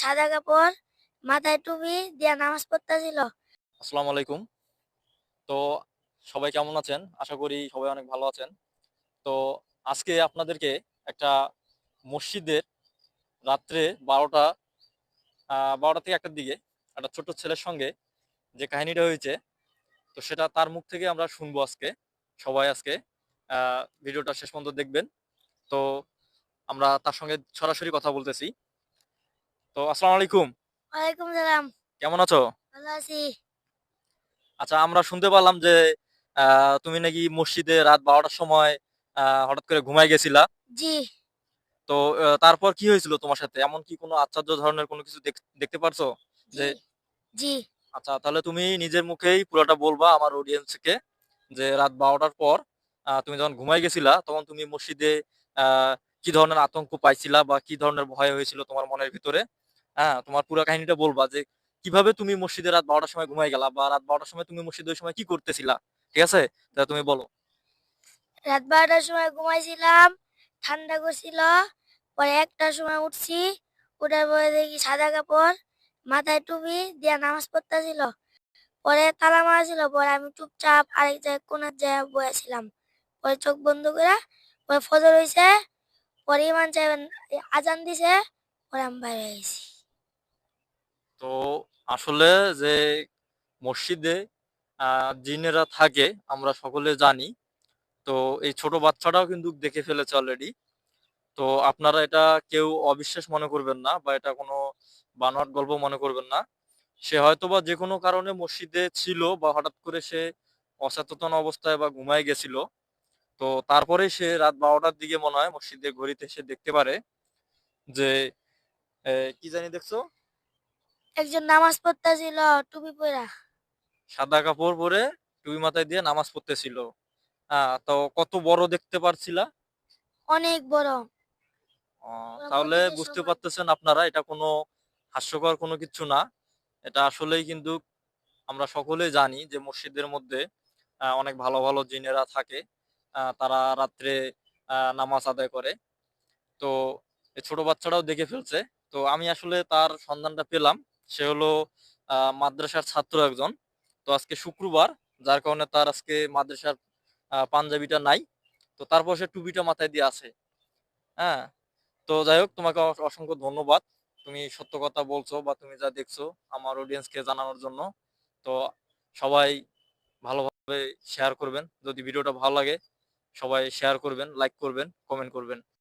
সাদা কাপড়, মাথায় টুপি দিয়া নামাজ পড়তেছিল। আসসালামু আলাইকুম। তো সবাই কেমন আছেন? আশা করি সবাই অনেক ভালো আছেন। তো আজকে আপনাদেরকে একটা মসজিদের রাত্রে ১২টা থেকে ১টার দিকে একটা ছোট্ট ছেলের সঙ্গে যে কাহিনীটা হয়েছে, তো সেটা তার মুখ থেকে আমরা শুনবো আজকে। সবাই আজকে ভিডিওটা শেষ পর্যন্ত দেখবেন। তো আমরা তার সঙ্গে সরাসরি কথা বলতেছি। তো আসসালামু আলাইকুম। ওয়ালাইকুম সালাম। কেমন আছো? ভালো আছি। আচ্ছা, আমরা শুনতে পারলাম যে তুমি নাকি মসজিদে রাত ১২টার সময় হঠাৎ করে ঘুমায় গেছিলা। জি। তো তারপর কি হয়েছিল তোমার সাথে? এমন কি কোনো আশ্চর্য ধরনের কোনো কিছু দেখতে পারছো? জি। যে জি। আচ্ছা, তাহলে তুমি নিজের মুখেই পুরাটা বলবা আমার অডিয়েন্সকে, যে রাত ১২টার পর তুমি যখন ঘুমায় গেছিলা তখন তুমি মসজিদে আ কি ধরনের আতঙ্ক পাইছিলা বা কি ধরনের ভয় হয়েছিল তোমার মনের ভিতরে? হ্যাঁ, তোমার পুরা কাহিনীটা বলবা যে কিভাবে তুমি মসজিদে রাত ১২টার সময় ঘুমায় গেলা বা রাত ১২টার সময় তুমি মসজিদে ওই সময় কি করতেছিলা? ঠিক আছে? তাহলে তুমি বলো। রাত 12টার সময় ঘুমাইছিলাম, ঠান্ডা করছিল। পরে 1টার সময় উঠছি, উঠার পরে দেখি সাদা কাপড়, মাথায় টুপি দিয়া নামাজ পড়তেছিল। পরে তালা মারা ছিল, পরে আমি চুপচাপ আরেক জায়গায় কোনার জায়গায় বসেছিলাম। পরে চোখ বন্ধ করে, পরে ফজর হইছে, পরে ইমাম সাহেব আজান দিছে, পরে আমি বাইরে গেছি। তো আসলে যে মসজিদে জিনেরা থাকে আমরা সকলে জানি। তো এই ছোট বাচ্চাটাও কিন্তু দেখে ফেলেছে অলরেডি। তো আপনারা এটা কেউ অবিশ্বাস মনে করবেন না বা এটা কোনো বানোয়াট গল্প মনে করবেন না। সে হয়তোবা যে কোনো কারণে মসজিদে ছিল বা হঠাৎ করে সে অচেতন অবস্থায় বা ঘুমায় গেছিল। তো তারপরে সে রাত ১২টার দিকে মনে হয় মসজিদে ঘড়িতে সে দেখতে পারে যে কি জানি দেখছো? একজন নামাজ পড়তেছিল টুপি পরা। সাদা কাপড় পরে টুপি মাথায় দিয়ে নামাজ পড়তেছিল। তো কত বড় দেখতে পারছিলা? অনেক বড়। পুরা তাহলে মসজিদের বুঝতে সমান। পারতেছেন আপনারা এটা কোনো হাস্যকর কোনো কিছু না। এটা আসলেই কিন্তু আমরা সকলেই জানি যে মসজিদের মধ্যে অনেক ভালো, ভালো জিনেরা থাকে। তারা রাত্রে নামাজ আদায় করে। তো এই ছোট বাচ্চাটাও দেখে ফেলছে। তো আমি আসলে তার সন্ধানটা পেলাম। সে হলো মাদ্রাসার ছাত্র একজন। তো আজকে শুক্রবার, যার কারণে তার আজকে মাদ্রাসার পাঞ্জাবিটা নাই। তো তারপর সে টুপিটা মাথায় দিয়ে আছে। হ্যাঁ? তো যাই হোক, তোমাকে অসংখ্য ধন্যবাদ। তুমি সত্য কথা বলছো বা তুমি যা দেখছো আমার অডিয়েন্সকে জানানোর জন্য। তো সবাই ভালোভাবে শেয়ার করবেন। যদি ভিডিওটা ভালো লাগে সবাই শেয়ার করবেন, লাইক করবেন, কমেন্ট করবেন।